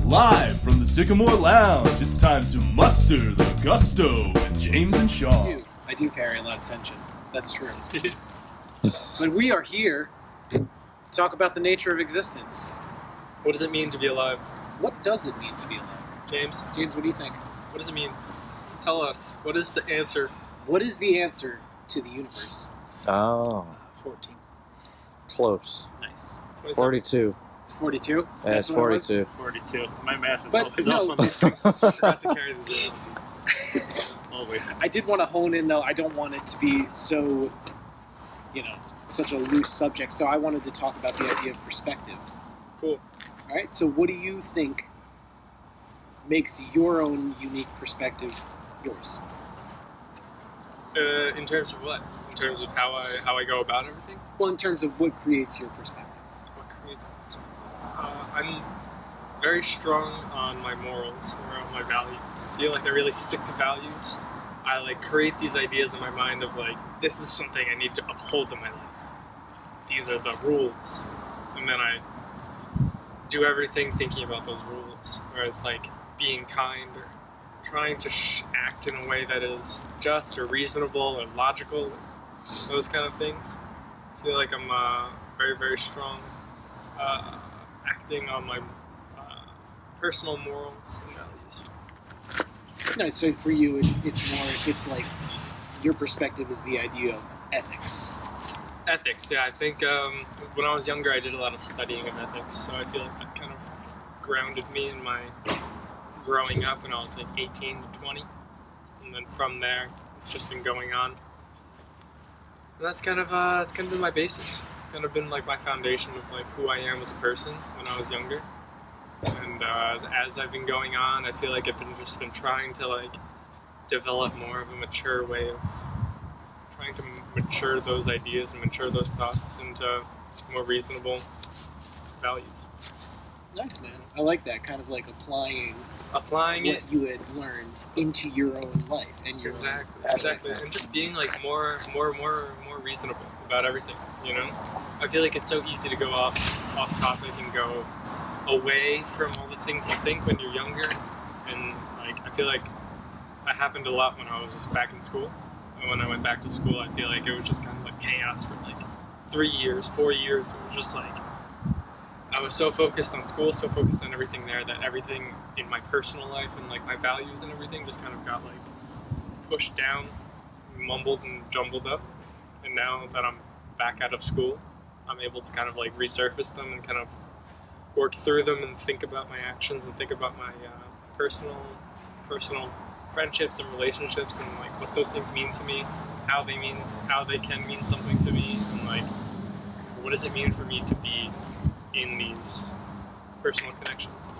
Live from the Sycamore Lounge, it's time to muster the gusto with James and Sean. I do carry a lot of tension. That's true. But we are here to talk about the nature of existence. What does it mean to be alive? What does it mean to be alive? James, James, what do you think? what does it mean? Tell us. What is the answer? What is the answer to the universe? Oh, 14. close. Nice. 27. 42. It's 42? Yeah, it's 42. 42. My math is But always no. off on these things. I forgot to carry this around. Always. I did want to hone in, though. I don't want it to be so, such a loose subject. So I wanted to talk about the idea of perspective. Cool. All right, so what do you think makes your own unique perspective yours? In terms of what? In terms of how I go about everything? Well, in terms of what creates your perspective. What creates my perspective? I'm very strong on my morals or on my values. I feel like I really stick to values. I create these ideas in my mind of this is something I need to uphold in my life. These are the rules. And then I do everything thinking about those rules. Where it's being kind or trying to act in a way that is just or reasonable or logical. Those kind of things. I feel like I'm very, very strong acting on my personal morals and values. No, so for you, it's like your perspective is the idea of ethics. Ethics, yeah. I think when I was younger, I did a lot of studying of ethics, so I feel like that kind of grounded me in my growing up when I was 18 to 20, and then from there, it's just been going on. And that's kind of been my basis. Kind of been my foundation of who I am as a person when I was younger. And as I've been going on, I feel like I've been trying to develop more of a mature way of trying to mature those ideas and mature those thoughts into more reasonable values. Nice, man. I like that. Kind of applying Applying what it. you had learned into your own life and your Exactly, and just being more reasonable about everything. I feel like it's so easy to go off topic and go away from all the things you think when you're younger, and I feel like that happened a lot when I was just back in school. And when I went back to school, I feel like it was just kind of chaos for 3 years, 4 years. It was just I was so focused on school, so focused on everything there, that everything in my personal life and my values and everything just kind of got pushed down, mumbled and jumbled up. And now that I'm back out of school, I'm able to kind of resurface them and kind of work through them and think about my actions and think about my personal friendships and relationships and what those things mean to me, how they can mean something to me, and what does it mean for me to be in these personal connections.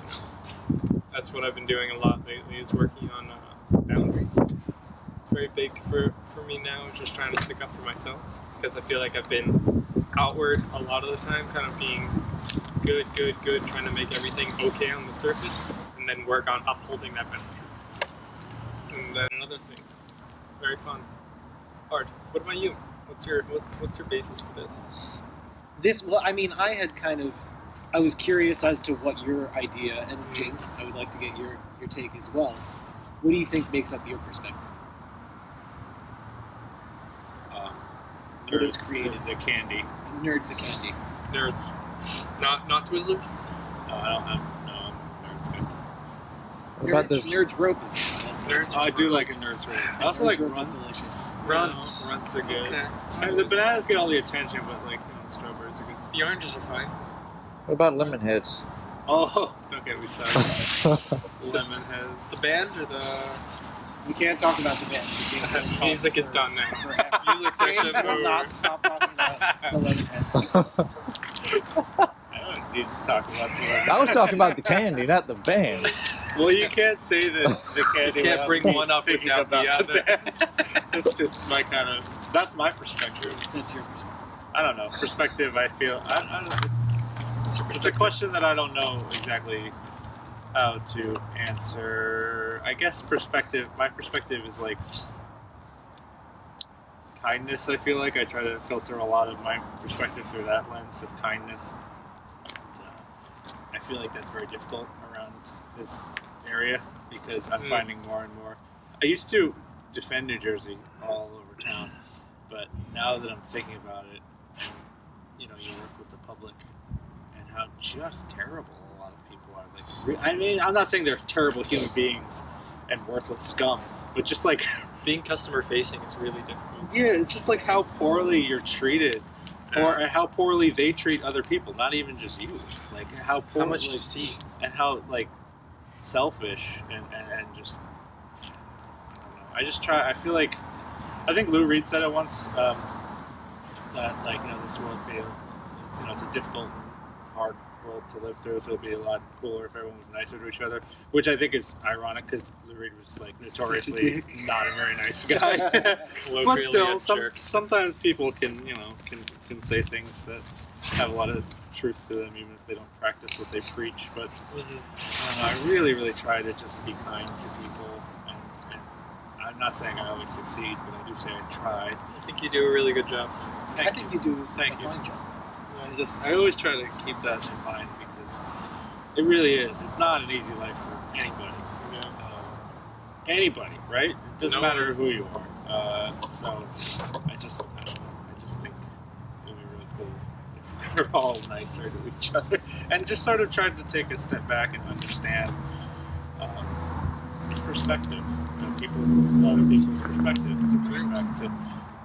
That's what I've been doing a lot lately, is working on boundaries. It's very big for me now, just trying to stick up for myself, because I feel like I've been outward a lot of the time, kind of being good, trying to make everything okay on the surface, and then work on upholding that boundary. And then another definitely. Very fun. Hard. What about you? What's your basis for this? I was curious as to what your idea, and James, I would like to get your take as well. What do you think makes up your perspective? What is created? The candy. Nerds the candy. Nerds. Not Twizzlers? No, nerds good. What about this? Nerds rope is Nerds. Oh, I do like a nerds rope. I also like Nerds rope is runts. delicious. Runts. Runts are good. Okay. The bananas get all the attention, but like strawberries are good. The oranges are fine. What about lemon heads? Oh, don't get me started. Lemon heads. The band or the We can't talk about the band. music is done now. Forever. Music section James will over. not stop talking about the lemon heads. I don't need to talk about the I was talking about the candy, not the band. Well, you can't say that the candy. You can't without bring me one up thinking without the about other. band. That's just my kind of. That's my perspective. That's your perspective. I don't know. Perspective. I feel. I don't know. It's a question that I don't know exactly how to answer. I guess perspective. My perspective is like kindness. I feel like I try to filter a lot of my perspective through that lens of kindness. And, I feel like that's very difficult around this area because I'm finding more and more. I used to defend New Jersey all over town, but now that I'm thinking about it, and, you work with the public and how just terrible a lot of people are. Like, I mean, I'm not saying they're terrible human beings and worthless scum, but just like Being customer facing is really difficult. yeah, it's just like how poorly you're treated. Or how poorly they treat other people, not even just you. Like how poor, How much you see? and how like selfish and just I don't know. I just try. I think Lou Reed said it once that like this world it's a difficult, hard world to live through. So it'd be a lot cooler if everyone was nicer to each other. Which I think is ironic because Lou Reed was like notoriously not a very nice guy. But still, sometimes people can say things that have a lot of truth to them, even if they don't practice what they preach. But I really, really try to just be kind to people. And I'm not saying I always succeed, but I do say I try. I think you do a really good job. I think you do Thank a you. fine job. I always try to keep that in mind because it really is. It's not an easy life for anybody. Anybody, right? It doesn't matter who you are. So I just think it would be really cool if we're all nicer to each other and just sort of try to take a step back and understand perspective, other people's perspective. To bring back to.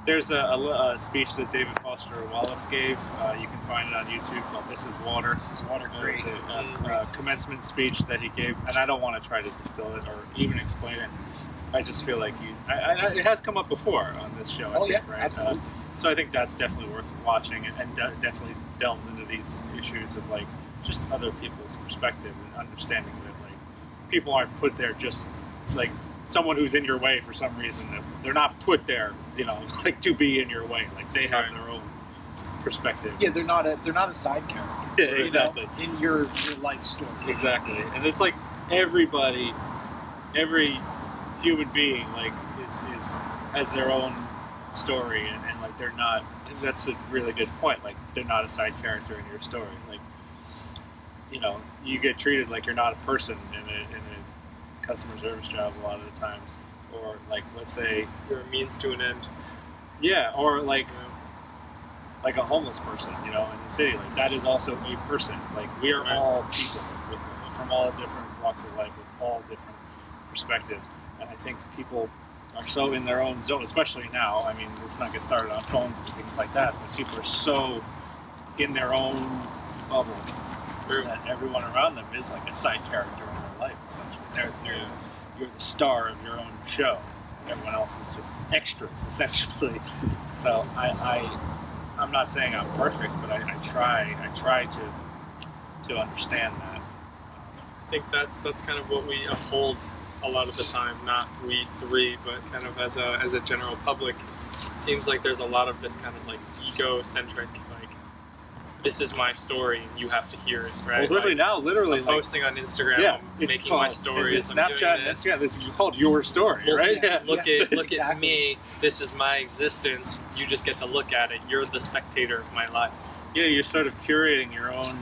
There's a speech that David Foster Wallace gave. You can find it on YouTube called "This Is Water." This is water. It's a commencement speech that he gave, and I don't want to try to distill it or even explain it. I just feel like it has come up before on this show. I think, right? Absolutely. So I think that's definitely worth watching, and definitely delves into these issues of like just other people's perspective and understanding that like people aren't put there just like someone who's in your way for some reason. They're not put there, like to be in your way. Like they have their own perspective. Yeah, they're not a side character. Yeah, exactly. In your life story. Exactly, and it's like every human being like is has their own story, and like they're not. That's a really good point. Like they're not a side character in your story. Like you get treated like you're not a person in a customer service job a lot of the times, or like let's say You're a means to an end. yeah, or like a homeless person, in the city. Like that is also a person. Like we are all people from all different walks of life with all different perspectives, and I think people are so in their own zone, especially now. I mean, let's not get started on phones and things like that, but people are so in their own bubble that everyone around them is like a side character in their life, essentially. You're the star of your own show. Everyone else is just extras, essentially. So I'm not saying I'm perfect, but I try to understand that. I think that's kind of what we uphold a lot of the time. Not we three, but kind of as a general public. Seems like there's a lot of this kind of like egocentric, like this is my story and you have to hear it, right? Well, literally Like, now, literally, I'm like, posting on Instagram, yeah, I'm it's making my called- stories, in I'm Snapchat, doing and this. Instagram, it's called your story, Look, right? yeah. Look at Exactly. me. This is my existence. You just get to look at it. You're the spectator of my life. Yeah, you're sort of curating your own,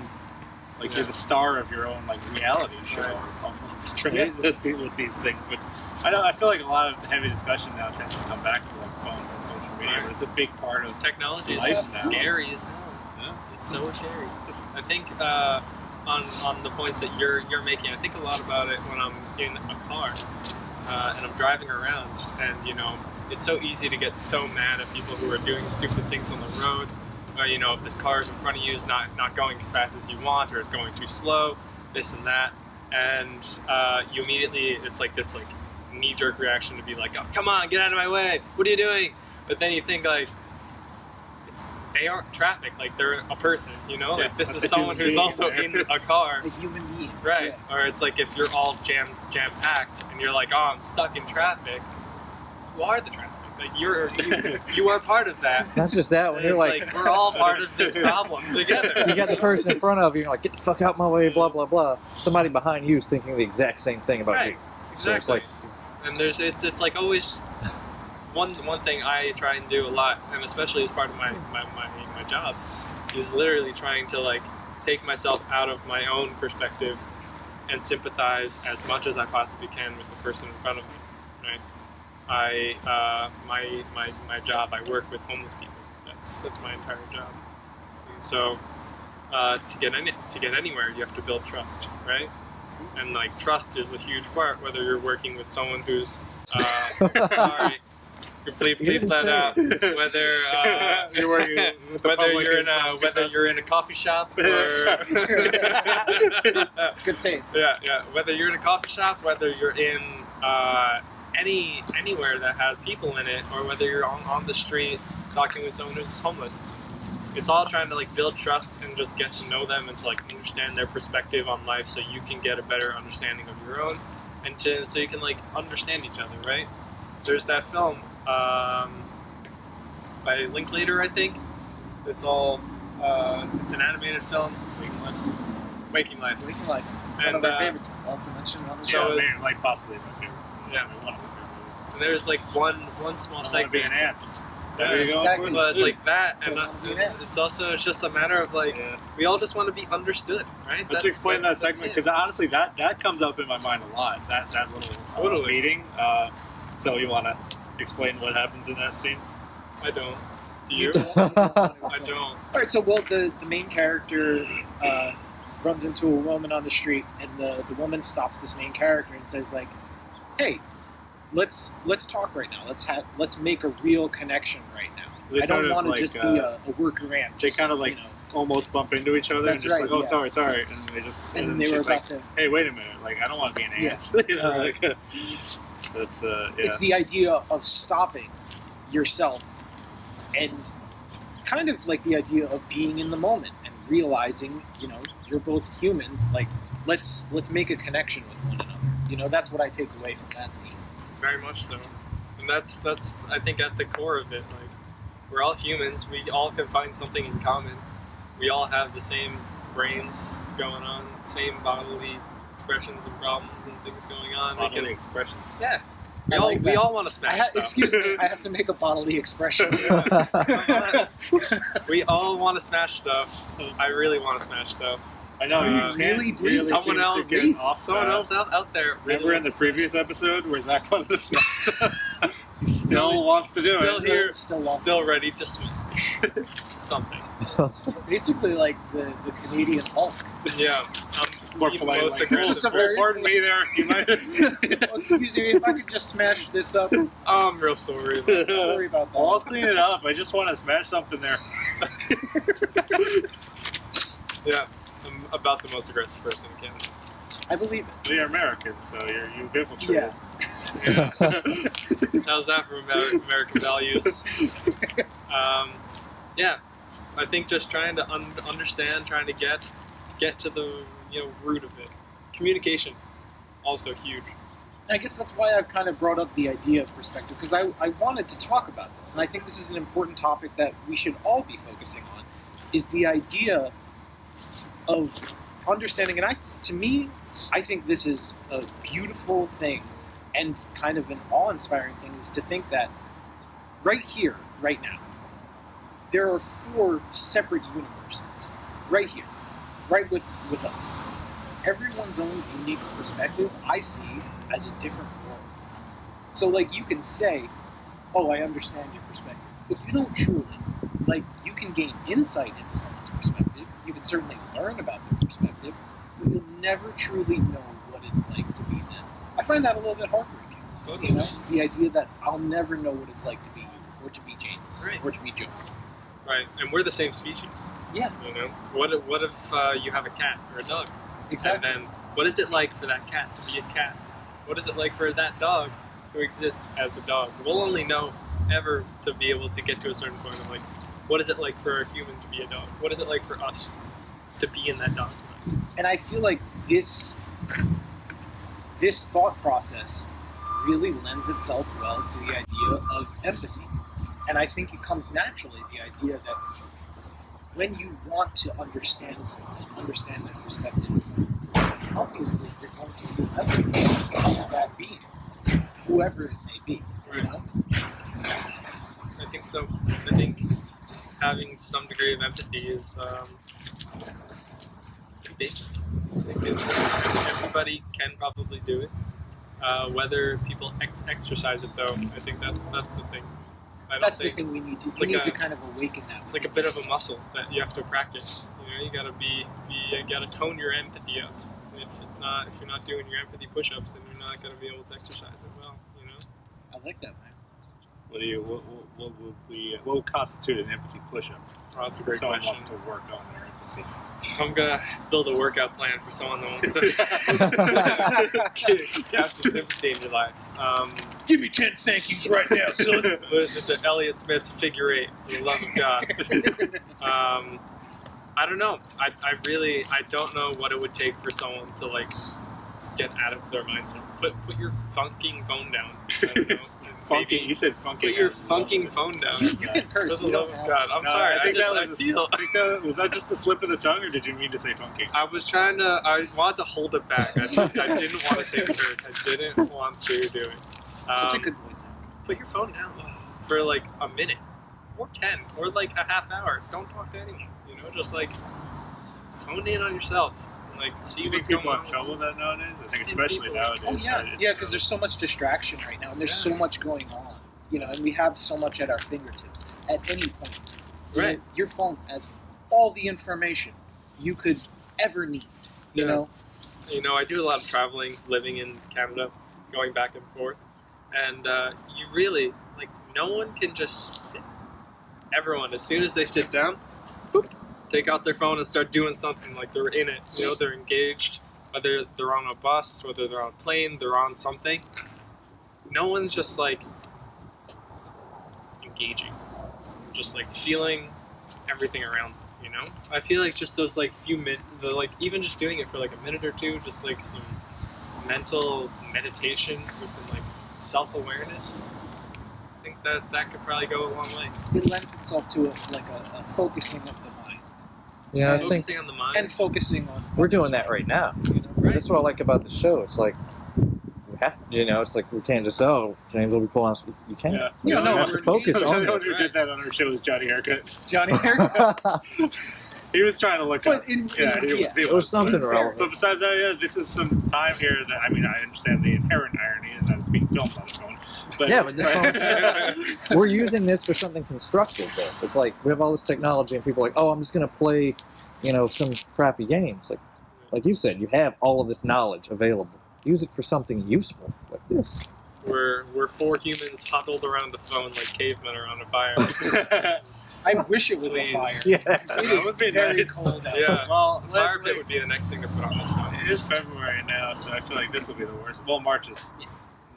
like you're the star of your own like reality show Right. almost, right? With these things. But I feel like a lot of heavy discussion now tends to come back to like phones and social media, Right. but it's a big part of Technology is life now. scary as hell. Yeah. It's so scary. I think on the points that you're making, I think a lot about it when I'm in a car and I'm driving around, and you know, it's so easy to get so mad at people who are doing stupid things on the road. Or, you know, if this car is in front of you is not going as fast as you want, or it's going too slow, this and that, and you immediately, it's like this like knee-jerk reaction to be like, oh, come on, get out of my way, what are you doing? But then you think like, they aren't traffic, like they're a person, you know? Yeah, like this that's is a someone human who's being also there. in a car. A human being. Right. Yeah. Or it's like if you're all jam packed and you're like, oh, I'm stuck in traffic. You are the traffic. Like you are part of that. Not just that, when And you're it's like we're all part of this problem together. you got the person in front of you, and you're like, get the fuck out my way, blah, blah, blah. Somebody behind you is thinking the exact same thing about Right. you. So it's Exactly. like, And there's it's like always one thing I try and do a lot, and especially as part of my job, is literally trying to like take myself out of my own perspective and sympathize as much as I possibly can with the person in front of me. Right? My job, I work with homeless people. That's my entire job. And so to get anywhere, you have to build trust, right? And like trust is a huge part. Whether you're working with someone who's sorry, bleep that out. Whether you're working with the whether public you're in some whether you're in a coffee shop or Good save. yeah, whether you're in a coffee shop, whether you're in anywhere that has people in it, or whether you're on the street talking with someone who's homeless. It's all trying to like build trust and just get to know them and to like understand their perspective on life, so you can get a better understanding of your own, and so you can like understand each other, right? There's that film by Linklater, I think. It's all it's an animated film, Waking Life. Waking Life. One And of my favorites. Also mentioned on the So show. is- man, like possibly my favorite. Yeah. One of my favorite and there's like one small movies. I want to be segment. an ant. Is that what you're going exactly. for? Well, it's like that, and Don't wanna be an ant. it's just a matter of like Yeah. we all just want to be understood, right? Let's explain that that's segment, it. because honestly, that comes up in my mind a lot. That little Totally. meeting. So you want to explain what happens in that scene? I don't. Do you? I I don't. All right, so the main character runs into a woman on the street, and the woman stops this main character and says like, "Hey, let's talk right now. Let's make a real connection right now. They I sort don't of want to like, just be a worker ant. they Just, kind of like you know." almost bump into each other That's and just right, like, oh, yeah. sorry, and they just And and they were she's about like, to. hey, wait a minute, like I don't want to be an Yeah. ant. You know, like, so it's yeah. It's the idea of stopping yourself and kind of like the idea of being in the moment and realizing, you know, you're both humans. Like, let's make a connection with one another. You know, that's what I take away from that scene. Very much so, and that's I think at the core of it. Like we're all humans. We all can find something in common. We all have the same brains going on, same bodily expressions and problems and things going on. We bodily can, expressions. yeah. We I all like we that. all want to smash stuff. Excuse me, I have to make a bodily expression. We all want to smash stuff. I really want to smash stuff. I know you You can't really do. really Someone seem else, to get off someone that. else out there. Really Remember in wants the to smash previous episode where Zack wanted to smash stuff? He still Still- wants to do still it. here, Still lost. still ready to smash something. Basically like the Canadian Hulk. Yeah, More the polite, most like, aggressive. Just a very- pardon me there. You might. Oh, excuse me, if I could just smash this up. Don't I'm real sorry. worry about that. I'll clean it up. I just want to smash something there. Yeah, I'm about the most aggressive person in Canada. I believe it. You're American, so you've infiltrated. Yeah. How's that for American values? Yeah, I think just trying to understand, trying to get to the root of it. Communication, also huge. And I guess that's why I've kind of brought up the idea of perspective, because I wanted to talk about this, and I think this is an important topic that we should all be focusing on, is the idea of understanding. And to me, I think this is a beautiful thing and kind of an awe-inspiring thing, is to think that right here, right now, there are 4 separate universes right here, right with us. Everyone's own unique perspective I see as a different world. So, like, you can say, oh, I understand your perspective, but you don't truly. Like, you can gain insight into someone's perspective, you can certainly learn about their perspective, but you'll never truly know what it's like to be them. I find that a little bit heartbreaking. Totally. You know, the idea that I'll never know what it's like to be you, or to be James, Right. or to be Joe. Right, and we're the same species. Yeah, You know, what if you have a cat or a dog? exactly. And then, what is it like for that cat to be a cat? What is it like for that dog to exist as a dog? We'll only know ever to be able to get to a certain point of like, what is it like for a human to be a dog? What is it like for us to be in that dog's mind? And I feel like this thought process really lends itself well to the idea of empathy. And I think it comes naturally, the idea that when you want to understand someone, understand their perspective, obviously you're going to feel empathy for that being, whoever it may be. You know? I think so. I think having some degree of empathy is basic. I think everybody can probably do it. Whether people exercise it, though, I think that's the thing. That's the thing we need to. It's We like need to a- kind of awaken that. It's like a bit of a muscle that you have to practice. You know, you gotta tone your empathy up. If you're not doing your empathy push-ups, then you're not gonna be able to exercise it well. You know. I like that, man. What would constitute an empathy push-up? Oh, that's a great Someone question. wants to work on their empathy. I'm gonna build a workout plan for someone that wants to have some sympathy in your life. Give me 10 thank yous right now, son. Listen to Elliott Smith's Figure Eight, for the love of God. I don't know. I don't know what it would take for someone to like get out of their mindset. Put your funking phone down. I don't know. Funky, Maybe you said funky. put your funking phone down. You can For curse. the You love don't of have God. I'm No, sorry. I think that I was feel. was that just a slip of the tongue, or did you mean to say funky? I was trying to. I wanted to hold it back. I didn't want to say the curse. I didn't want to do it. Such a good voice. Put your phone down for like a minute, or 10, or like a half hour. Don't talk to anyone. You know, just like hone in on yourself. And, like see You think what's going people on. have trouble with that nowadays? I think especially nowadays. Oh yeah, right? yeah, because there's so much distraction right now, and there's so much going on. You know, and we have so much at our fingertips at any point. You Right. know, your phone has all the information you could ever need. You Yeah. know. You know, I do a lot of traveling, living in Canada, going back and forth, and you really like no one can just sit. Everyone, as soon as they sit down, boop, take out their phone and start doing something like they're in it. You know, they're engaged. Whether they're on a bus, whether they're on a plane, they're on something. No one's just like engaging, just like feeling everything around them, you know? I feel like just those like few minutes, like even just doing it for like a minute or two, just like some mental meditation or some like self-awareness, I think that could probably go a long way. It lends itself to a focusing of the mind Yeah, I think Focusing on the mind. and focusing on. we're doing that right now. You know? Right. That's what I like about the show. It's like we have, it's like we can't just James will be pulling us. You can't. Yeah. Yeah, no, you have we're to focus The on only one it. who did that on our show was Johnny Haircut. Johnny Hair. He was trying to look But up. in Yeah, he was. There was something relevant. But besides that, yeah, this is some time here that I understand the inherent irony in that it's being filmed on the phone. But Yeah, but this We're using this for something constructive, though. It's like we have all this technology, and people are like, "Oh, I'm just going to play, some crappy games." Like you said, you have all of this knowledge available. Use it for something useful, like this. We're 4 humans huddled around a phone like cavemen around a fire. I wish it was Please. a fire. Yeah. It That is would be very nice. cold out. Yeah. Well, The fire pit would be the next thing to put on the show. It is February now, so I feel like this will be the worst. Well, March is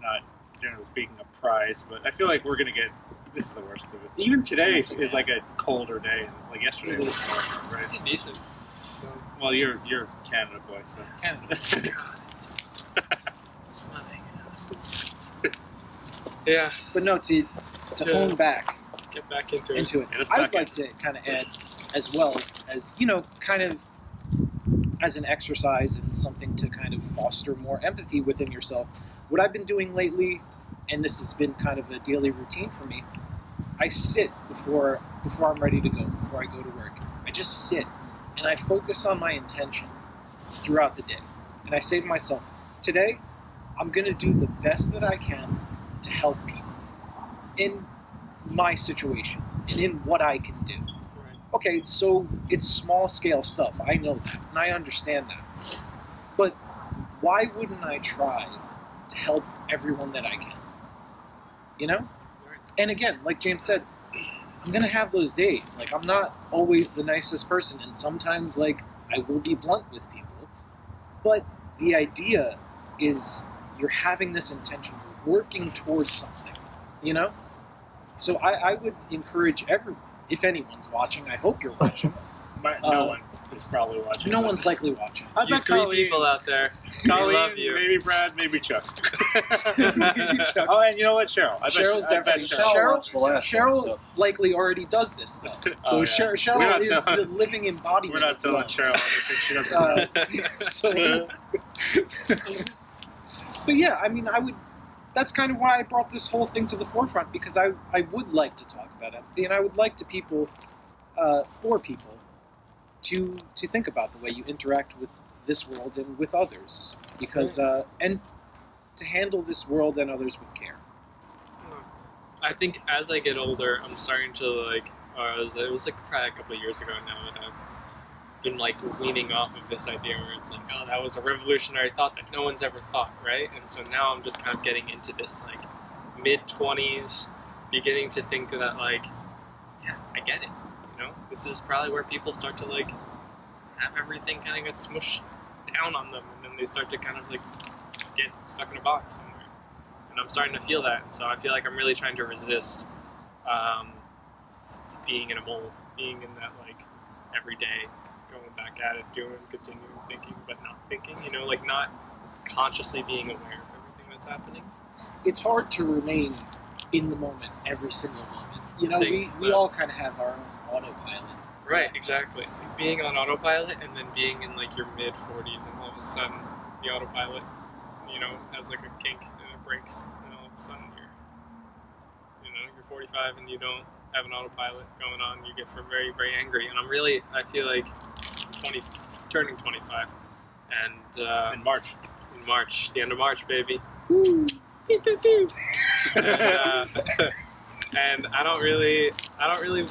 not, generally speaking, a prize, but I feel like we're going to get... This is the worst of it. Even today is like a colder day. Like yesterday was right? Pretty decent. Well, you're Canada boy, so... Canada. God, it's yeah, But no, to To- hone back get back into it. into it, Yeah, let's I'd back like to kind of add as well as, kind of as an exercise and something to kind of foster more empathy within yourself. What I've been doing lately, and this has been kind of a daily routine for me, I sit before I'm ready to go, before I go to work. I just sit and I focus on my intention throughout the day. And I say to myself, today I'm going to do the best that I can to help people in my situation and in what I can do. Right. Okay, so it's small scale stuff. I know that, and I understand that. But why wouldn't I try to help everyone that I can? Right. And again, like James said, I'm going to have those days. Like, I'm not always the nicest person, and sometimes, like, I will be blunt with people. But the idea is you're having this intention, you're working towards something, So I would encourage everyone, if anyone's watching, I hope you're watching. No one is probably watching. No one's likely watching. I You bet three Colleen, people out there, we Colleen, love you. maybe Brad, maybe Chuck. Maybe Chuck. Oh, and you know what, Cheryl? Cheryl's I bet definitely Cheryl. watched the last one, Cheryl so. likely already does this though. So Oh, yeah. Cheryl We're not is telling- the living embodiment. We're not of telling love. Cheryl anything she doesn't know. So, but yeah, I mean, that's kind of why I brought this whole thing to the forefront, because I would like to talk about empathy, and I would like for people to think about the way you interact with this world and with others, because and to handle this world and others with care. I think as I get older, I'm starting to it was probably a couple of years ago now that I've been weaning off of this idea where it's like, oh, that was a revolutionary thought that no one's ever thought, right? And so now I'm just kind of getting into this mid-20s, beginning to think that yeah, I get it. This is probably where people start to have everything kind of get smushed down on them, and then they start to kind of get stuck in a box somewhere. And I'm starting to feel that, and so I feel like I'm really trying to resist being in a mold, being in that every day, going back at it, continuing thinking, but not thinking. Not consciously being aware of everything that's happening. It's hard to remain in the moment every single moment. We all kind of have our own autopilot. Right, exactly. Being on autopilot and then being in your mid-40s and all of a sudden the autopilot, has a kink and it breaks, and all of a sudden you're 45 and you don't have an autopilot going on, you get very, very angry. And I feel like I'm turning 25 and In March. in March, the end of March, baby. Woo. And I don't really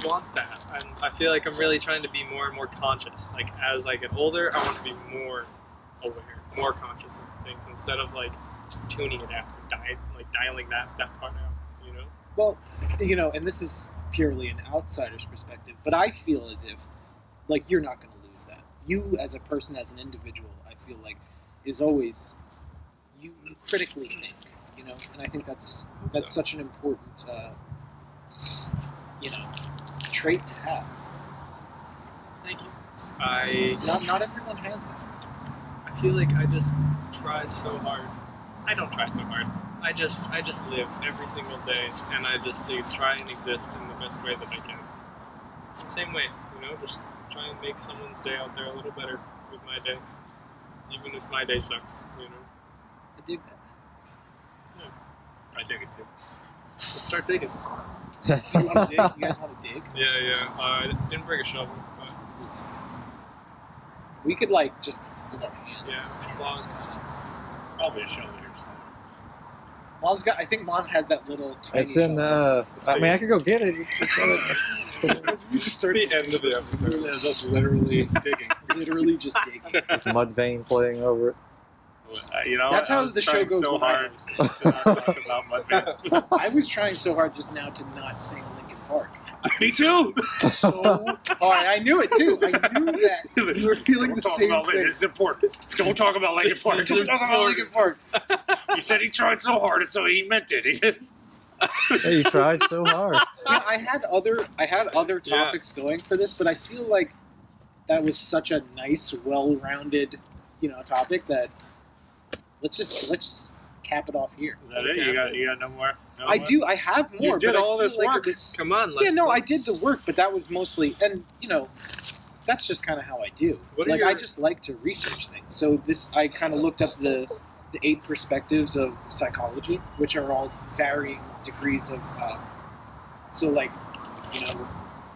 want that. I feel like I'm really trying to be more and more conscious. As I get older, I want to be more aware, more conscious of things instead of tuning it out, dialing that part out. Well, and this is purely an outsider's perspective, but I feel as if you're not going to lose that. You as a person, as an individual, I feel is always you critically think. And I think that's such an important trait to have. Thank you. Not everyone has that. I feel like I just try so hard. I don't try so hard. I just live every single day, and I just try and exist in the best way that I can. Same way, just try and make someone's day out there a little better with my day, even if my day sucks. I dig that. I dig it too. Let's start digging. You want to dig? You guys want to dig? Yeah. I didn't bring a shovel, but We could just with our hands. yeah, claws. Probably a shovel here. Mom's got. I think Mom has that little tiny. It's in shovel. I could go get it. We just It's started the end of the episode. It is us literally digging. literally just digging. With mud vein playing over it. That's how I was the show trying goes so when I hard host it. to not talk about Mudman. I was trying so hard just now to not sing Linkin Park. Me too. So hard. I knew it too. I knew that you were feeling the Don't talk same about thing. This is important. Don't talk about Linkin Park. This is Don't talk about Linkin Park. He said he tried so hard, and so he meant it. He just. Hey, you tried so hard. Yeah, I had other topics going for this, but I feel like that was such a nice, well-rounded, topic that let's cap it off here. Is that it? You got no more? No I more? do. I have more. You did but I all feel this like work. It was, Come on, I did the work, but that was mostly, and that's just kind of how I do. What are I just like to research things. So I kind of looked up the 8 perspectives of psychology, which are all varying degrees of.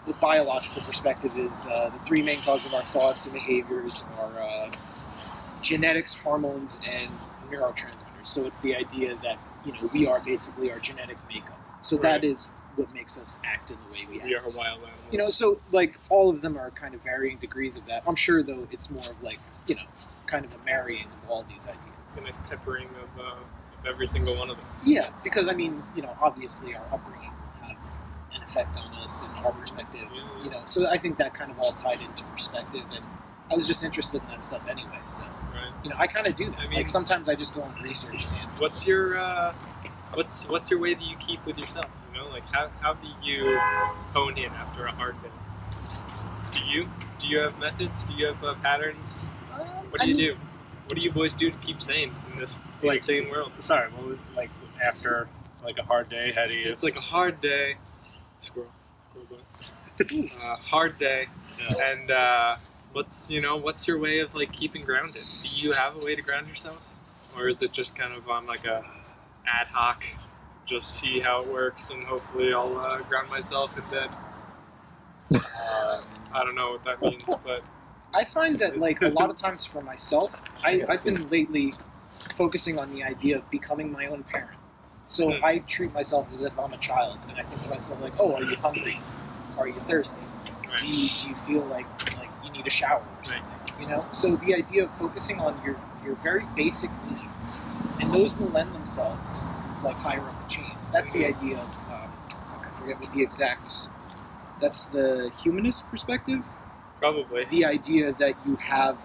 The biological perspective is the 3 main causes of our thoughts and behaviors are genetics, hormones, and neurotransmitters. So it's the idea that we are basically our genetic makeup. So Right. that is what makes us act in the way we act. We are wild animals. So like all of them are kind of varying degrees of that. I'm sure though it's more of like kind of a marrying of all these a ideas. nice peppering of every single one of them. Yeah, because obviously our upbringing will have an effect on us and our perspective. So I think that kind of all tied into perspective, and I was just interested in that stuff anyway. So Right. I kind of do that. I mean- Like sometimes I just go and research. And What's your what's your way that you keep with yourself? Like how do you hone in after a hard day? Do you have methods? Do you have patterns? What do you do? What do you boys do to keep sane in this insane world? Sorry, like after like a hard day, how do you? It's like a hard day. Squirrel boy. Hard day, Yeah. and what's your way of like keeping grounded? Do you have a way to ground yourself, or is it just kind of on like a ad hoc? Just see how it works, and hopefully I'll ground myself in bed. I don't know what that means, but I find that like a lot of times for myself, I've been lately focusing on the idea of becoming my own parent. So Hmm. I treat myself as if I'm a child, and I think to myself like, oh, are you hungry? Are you thirsty? right. Do you feel like you need a shower or something? So the idea of focusing on your very basic needs, and those will lend themselves like higher up the chain. That's the idea of I forget what the exact. That's the humanist perspective. Probably. The idea that you have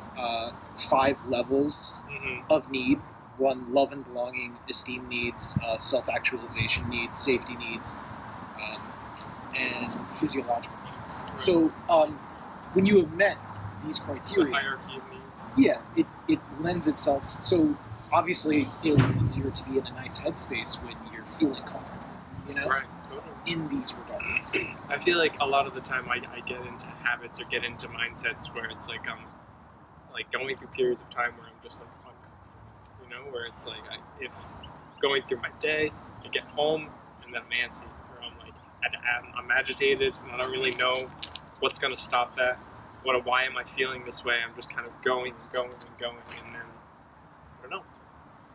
5 levels Mm-hmm. of need: 1, love and belonging; esteem needs; self-actualization needs; safety needs; and physiological needs. Right. So when you have met these The criteria, hierarchy of needs. yeah, it lends itself. So obviously, it'll be easier to be in a nice headspace when you're feeling comfortable. Right. Totally. In these regards. I feel like a lot of the time I get into habits or get into mindsets where it's like I'm like going through periods of time where I'm just like uncomfortable, where it's like if going through my day, I get home and then I'm antsy, or I'm like I'm agitated and I don't really know what's gonna stop that. Why am I feeling this way? I'm just kind of going and going and going, and then I don't know.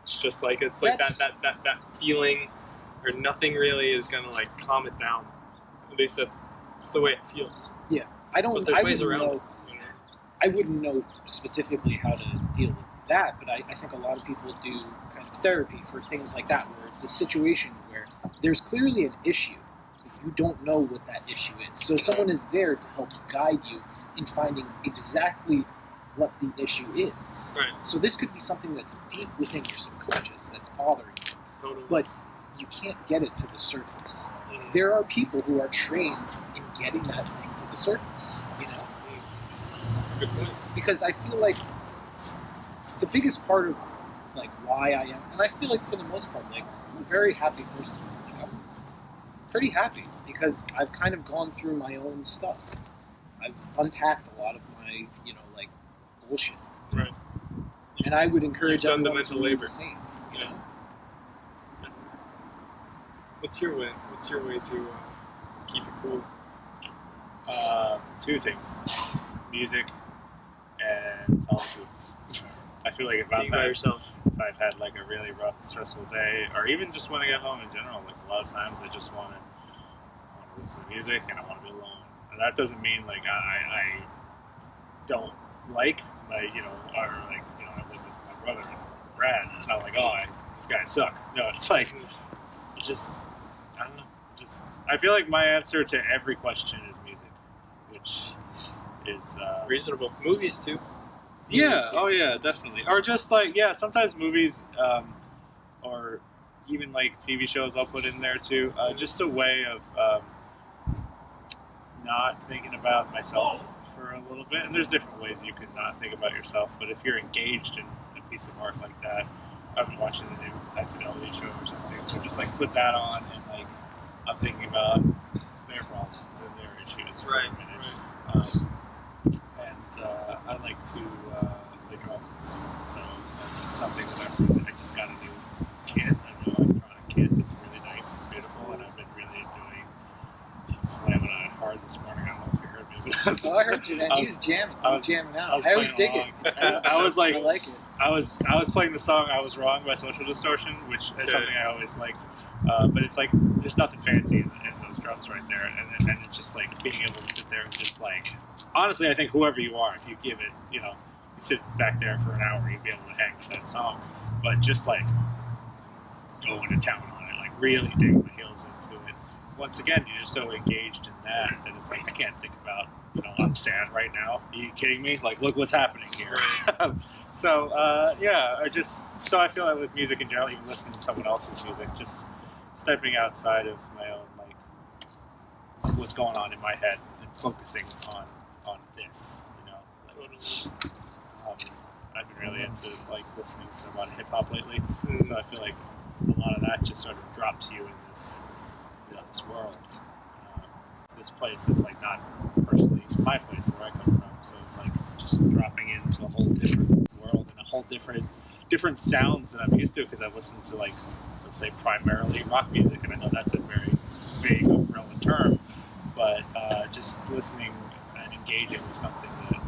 It's just like that feeling. Or nothing really is gonna like calm it down. At least that's the way it feels. I don't. But there's I ways wouldn't around know. it. I wouldn't know specifically how to deal with that, but I think a lot of people do kind of therapy for things like that, where it's a situation where there's clearly an issue, but you don't know what that issue is. So someone is there to help guide you in finding exactly what the issue is. Right. So this could be something that's deep within your subconscious that's bothering you, Totally. but you can't get it to the surface. Mhm. There are people who are trained in getting that thing to the surface, Good point. because I feel like the biggest part of like why I am, and I feel like for the most part, like I'm a very happy person. Like, I'm pretty happy because I've kind of gone through my own stuff. I've unpacked a lot of my, like bullshit, Right. and I would encourage You've done the everyone mental to do labor. the same. You Yeah. know? What's your way? What's your way to keep it cool? 2 things: music and solitude. I feel like if Being by yourself. if I've had like a really rough, stressful day, or even just when I get home in general, like a lot of times I just want to listen to music and I want to be alone. And that doesn't mean like I don't like my, or like, I live with my brother and Brad. It's not like, this guy suck. No, it's like, I don't know. I feel like my answer to every question is music, which is Reasonable. Movies too. yeah. Oh yeah, definitely. Or just like sometimes movies, or even like TV shows I'll put in there too. Just a way of not thinking about myself for a little bit. And there's different ways you could not think about yourself, but if you're engaged in a piece of art like that, I've been watching the new High Fidelity show or something, so just like put that on and like I'm thinking about their problems and their issues for a minute. I like to play drums, so that's something that I just got a new kit, a new electronic kit. It's really nice and beautiful, and I've been really enjoying slamming on it hard this morning. I don't know if you heard me, but I heard you, man. He's jamming. I was jamming out. I was I always playing dig it. along. It's cool. I was like, I like it. I was playing the song "I Was Wrong" by Social Distortion, which is something I always liked. But it's like there's nothing fancy in those drums right there, and it's just like being able to sit there and just like honestly, I think whoever you are, if you give it, you sit back there for an hour, you'd be able to hang with that song. But just like going to town on it, like really digging my heels into it. Once again, you're just so engaged in that it's like I can't think about I'm sad right now. Are you kidding me? Like look what's happening here. So I feel like with music in general, even listening to someone else's music, just stepping outside of my own like what's going on in my head and focusing on this. I've been really into like listening to a lot of hip hop lately, so I feel like a lot of that just sort of drops you in this this world, this place that's like not personally my place where I come from. So it's like just dropping into a whole different world and a whole different sounds that I'm used to because I've listened to like let's say primarily rock music, and I know that's a very vague umbrella term, but just listening and engaging with something that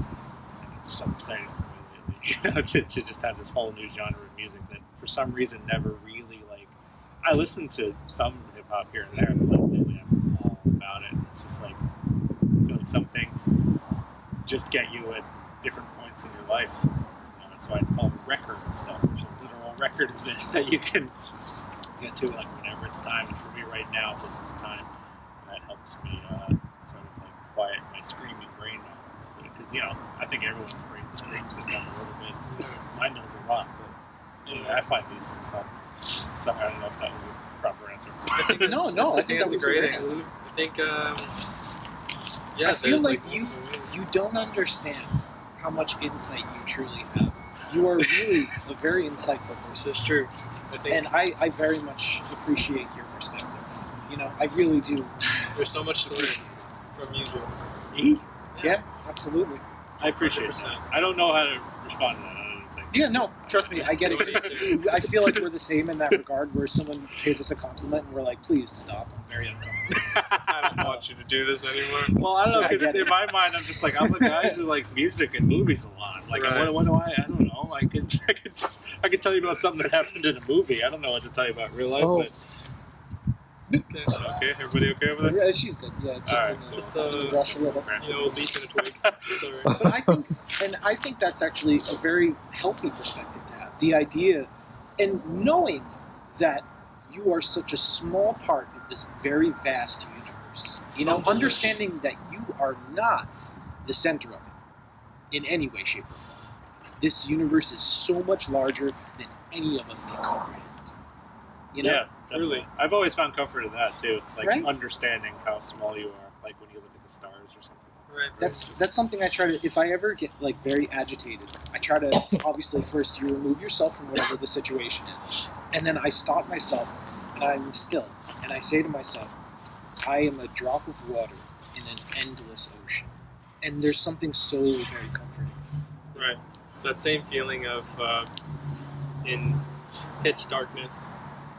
it's so exciting for me lately, to just have this whole new genre of music that for some reason never really like. I listen to some hip hop here and there, but like lately I'm all about it. It's just like I feel like some things just get you at different points in your life. That's why it's called a record and stuff. There's a literal record of this that you can get to like whenever it's time. And for me right now, this is time. And that helps me sort of like quiet my screaming brain down a little bit. Because I think everyone's brain screams at them a little bit. Mine does a lot, but anyway, I find these things help. So I don't know if that was a proper answer. I think that was a great answer. I think, I feel like you don't understand how much insight you truly have. You are really a very insightful person. It's true. And I very much appreciate your perspective. I really do. There's so much to learn from you, James. Me? Yeah, absolutely. I appreciate 100%. that. I don't know how to respond to that. Yeah, no, trust me, I get it. I feel like we're the same in that regard, where someone pays us a compliment and we're like, please stop, I'm very uncomfortable. I don't want you to do this anymore. Well, I don't know, I because get in it. my mind, I'm just like, I'm a guy who likes music and movies a lot. Like, Right. what do I don't know. I could tell you about something that happened in a movie. I don't know what to tell you about real life, but... Okay, everybody okay over there? Yeah, she's good. Yeah, just Alright. rush a little. A leaf and a twig. It's all right. But I think that's actually a very healthy perspective to have. The idea, and knowing that you are such a small part of this very vast universe. Understanding that you are not the center of it in any way, shape, or form. This universe is so much larger than any of us can comprehend. Yeah, definitely. I've always found comfort in that too, like Right? understanding how small you are, like when you look at the stars or something. Right. That's something I try to. If I ever get like very agitated, I try to obviously first you remove yourself from whatever the situation is, and then I stop myself and I'm still, and I say to myself, I am a drop of water in an endless ocean, and there's something so very comforting. Right. It's that same feeling of in pitch darkness,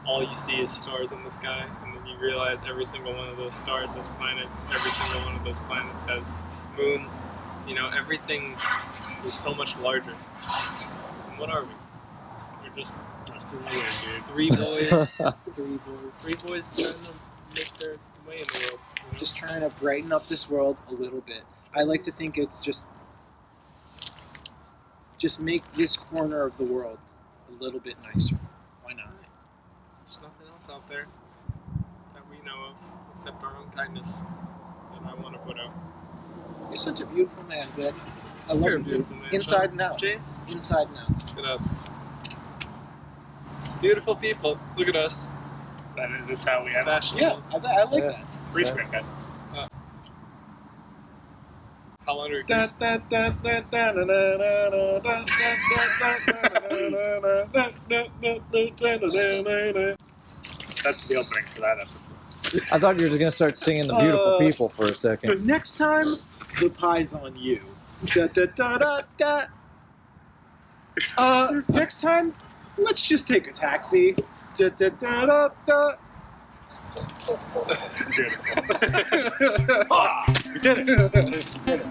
all you see is stars in the sky, and then you realize every single one of those stars has planets, every single one of those planets has moons. Everything is so much larger. And what are we? We're just Dust in the wind, dude. three boys Three boys trying to make their way in the world. just trying to brighten up this world a little bit. I like to think it's just make this corner of the world a little bit nicer. Why not? There's nothing else out there that we know of except our own kindness that I want to put out. You're such a beautiful man, Zack. I love You're a you, beautiful dude. man, Inside Sean. and out. James, Inside and out. look at us. Beautiful people. Look at us. Is this how we end? Fashionable. Yeah, I like Yeah. that. Free screen, guys. How long do we Da, cruise? da, da, da, da, da, da, da, da. That's the opening for that episode. I thought you were just gonna start singing the beautiful people for a second. Next time, the pie's on you. Da, da, da, da, da. Next time, let's just take a taxi. Da, da, da, da, da. Beautiful. We did it.